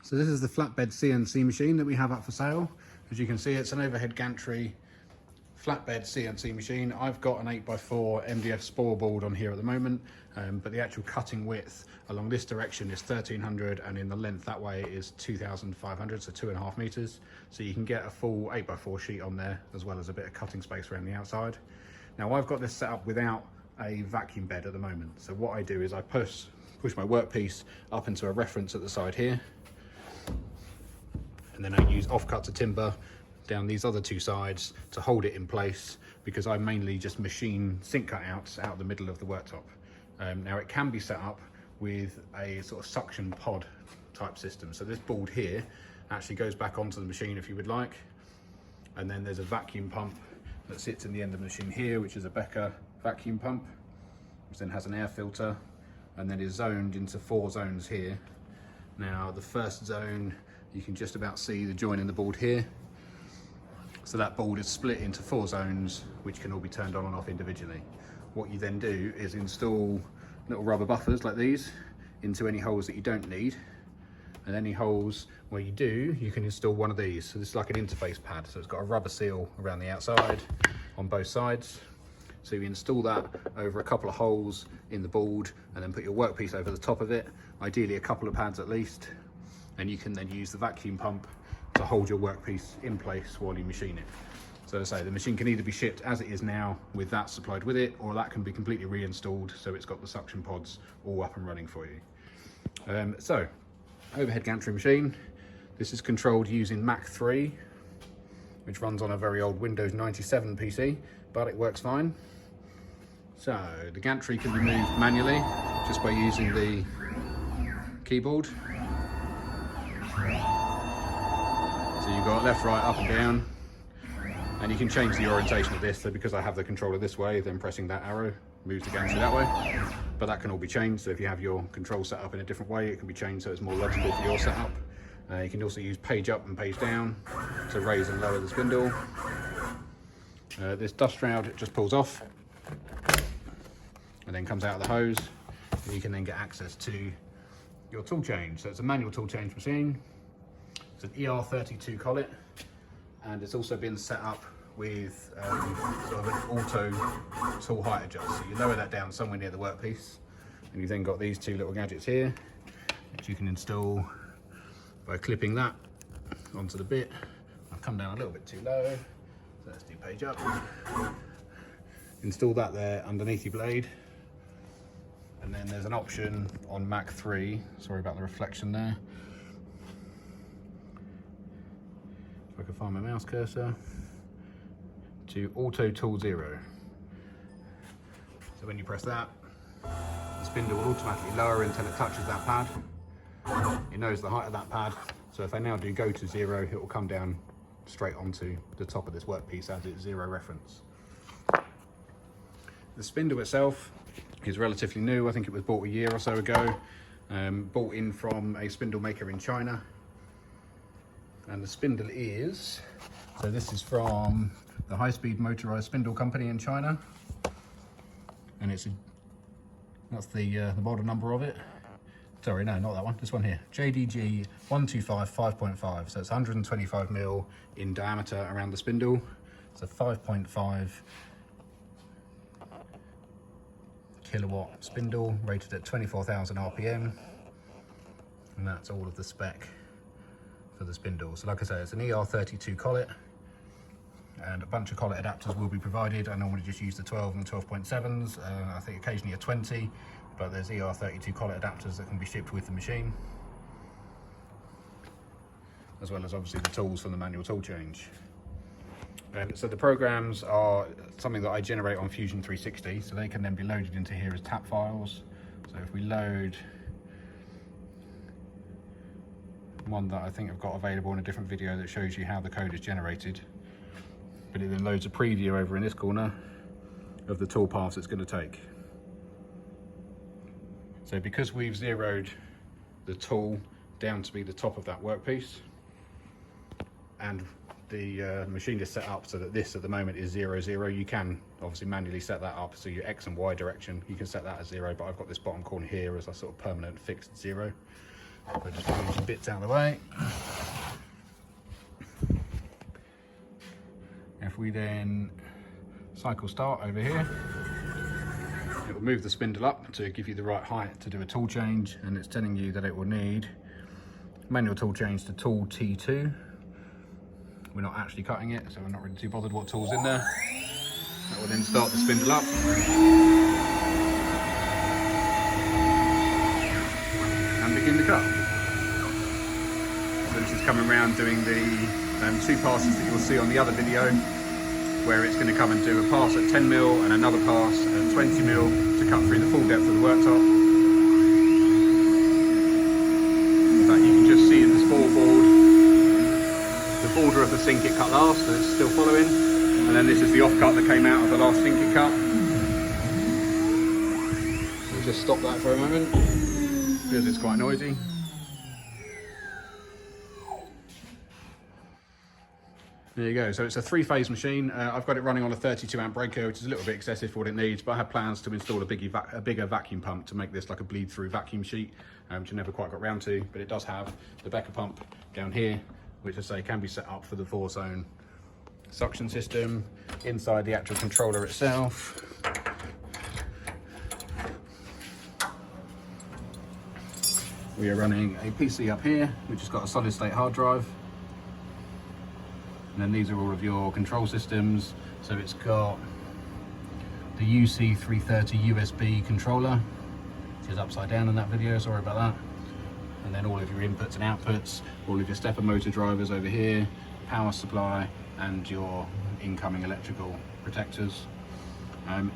So this is the flatbed CNC machine that we have up for sale. As you can see, it's an overhead gantry flatbed CNC machine. I've got an 8x4 MDF spore board on here at the moment, but the actual cutting width along this direction is 1300, and in the length that way is 2500, so 2.5 meters. So you can get a full 8x4 sheet on there, as well as a bit of cutting space around the outside. Now I've got this set up without a vacuum bed at the moment. So what I do is I push my workpiece up into a reference at the side here, and then I use offcut to timber down these other two sides to hold it in place, because I mainly just machine sink cutouts out the middle of the worktop. Now it can be set up with a sort of suction pod type system. So this board here actually goes back onto the machine if you would like. And then there's a vacuum pump that sits in the end of the machine here, which is a Becker vacuum pump, which then has an air filter and then is zoned into 4 zones here. Now the first zone, you can just about see the join in the board here. So that board is split into 4 zones, which can all be turned on and off individually. What you then do is install little rubber buffers like these into any holes that you don't need. And any holes where you do, you can install one of these. So this is like an interface pad. So it's got a rubber seal around the outside on both sides. So you install that over a couple of holes in the board and then put your workpiece over the top of it, ideally a couple of pads at least. And you can then use the vacuum pump to hold your workpiece in place while you machine it. So as I say, the machine can either be shipped as it is now with that supplied with it, or that can be completely reinstalled so it's got the suction pods all up and running for you. So, overhead gantry machine. This is controlled using Mach 3, which runs on a very old Windows 97 PC, but it works fine. So the gantry can be moved manually just by using the keyboard. So you've got left, right, up and down, and you can change the orientation of this. So because I have the controller this way, then pressing that arrow moves the gantry that way. But that can all be changed. So if you have your control set up in a different way, it can be changed so it's more logical for your setup. You can also use page up and page down to raise and lower the spindle. This dust shroud, it just pulls off and then comes out of the hose, and you can then get access to your tool change. So it's a manual tool change machine. It's an ER32 collet, and it's also been set up with sort of an auto tool height adjust. So you lower that down somewhere near the workpiece, and you've then got these 2 little gadgets here, which you can install by clipping that onto the bit. I've come down a little bit too low, so let's do page up. Install that there underneath your blade, and then there's an option on Mach 3, sorry about the reflection there. If I can find my mouse cursor, to auto tool 0. So when you press that, the spindle will automatically lower until it touches that pad. It knows the height of that pad, so if I now do go to 0, it will come down straight onto the top of this workpiece as it's 0 reference. The spindle itself is relatively new. I think it was bought a year or so ago, bought in from a spindle maker in China. And the spindle is, so this is from the high-speed motorized spindle company in China, and that's the model number of it. Sorry, no, not that one, this one here, JDG 125 5.5. So it's 125 mil in diameter around the spindle. It's a 5.5 kilowatt spindle rated at 24,000 RPM, and that's all of the spec for the spindle. So like I say, it's an ER32 collet, and a bunch of collet adapters will be provided. I normally just use the 12 and the 12.7s, I think occasionally a 20, but there's ER32 collet adapters that can be shipped with the machine, as well as obviously the tools from the manual tool change. So the programs are something that I generate on Fusion 360, so they can then be loaded into here as tap files. So if we load one that I think I've got available in a different video that shows you how the code is generated, but it then loads a preview over in this corner of the tool paths it's going to take. So because we've zeroed the tool down to be the top of that workpiece, and the machine is set up so that this at the moment is 0, 0. You can obviously manually set that up, so your X and Y direction, you can set that as 0, but I've got this bottom corner here as a sort of permanent fixed 0. So just move the bits out of the way. If we then cycle start over here, it will move the spindle up to give you the right height to do a tool change, and it's telling you that it will need manual tool change to tool T2. We're not actually cutting it, so we're not really too bothered what tool's in there. That will then start the spindle up. And begin the cut. So this is coming around doing the 2 passes that you'll see on the other video, where it's going to come and do a pass at 10mm and another pass at 20mm to cut through the full depth of the worktop. In fact, you can just see in the spore board the border of the sink it cut last, so it's still following. And then this is the offcut that came out of the last sink it cut. We'll just stop that for a moment because it's quite noisy. There you go, so it's a 3-phase machine. I've got it running on a 32 amp breaker, which is a little bit excessive for what it needs, but I have plans to install a bigger vacuum pump to make this like a bleed through vacuum sheet, which I never quite got round to, but it does have the Becker pump down here, which I say can be set up for the 4-zone suction system inside the actual controller itself. We are running a PC up here, which has got a solid state hard drive. And then these are all of your control systems. So it's got the UC330 USB controller, which is upside down in that video, sorry about that. And then all of your inputs and outputs, all of your stepper motor drivers over here, power supply, and your incoming electrical protectors.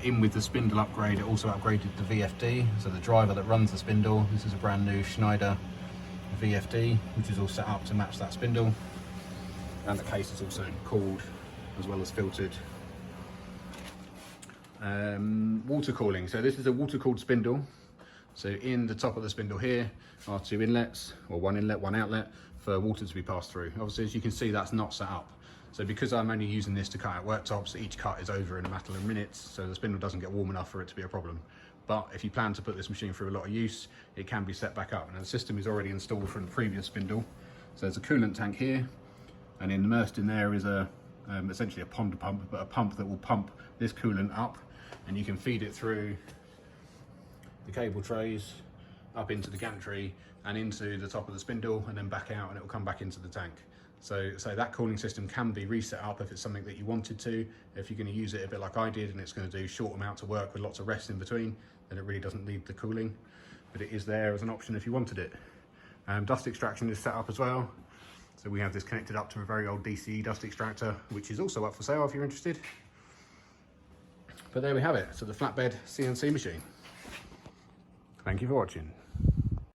In with the spindle upgrade, it also upgraded the VFD, so the driver that runs the spindle. This is a brand new Schneider VFD, which is all set up to match that spindle. And the case is also cooled as well as filtered. Water cooling, so this is a water cooled spindle. So in the top of the spindle here are 2 inlets, or 1 inlet, 1 outlet for water to be passed through. Obviously, as you can see, that's not set up. So because I'm only using this to cut out worktops, each cut is over in a matter of minutes, so the spindle doesn't get warm enough for it to be a problem. But if you plan to put this machine through a lot of use, it can be set back up. And the system is already installed from the previous spindle. So there's a coolant tank here, and immersed in there is essentially a pond pump, but a pump that will pump this coolant up, and you can feed it through the cable trays up into the gantry and into the top of the spindle, and then back out, and it will come back into the tank. So that cooling system can be reset up if it's something that you wanted to. If you're going to use it a bit like I did, and it's going to do short amounts of work with lots of rest in between, then it really doesn't need the cooling, but it is there as an option if you wanted it. Dust extraction is set up as well. So we have this connected up to a very old DCE dust extractor, which is also up for sale if you're interested. But there we have it, so the Flatbed CNC machine. Thank you for watching.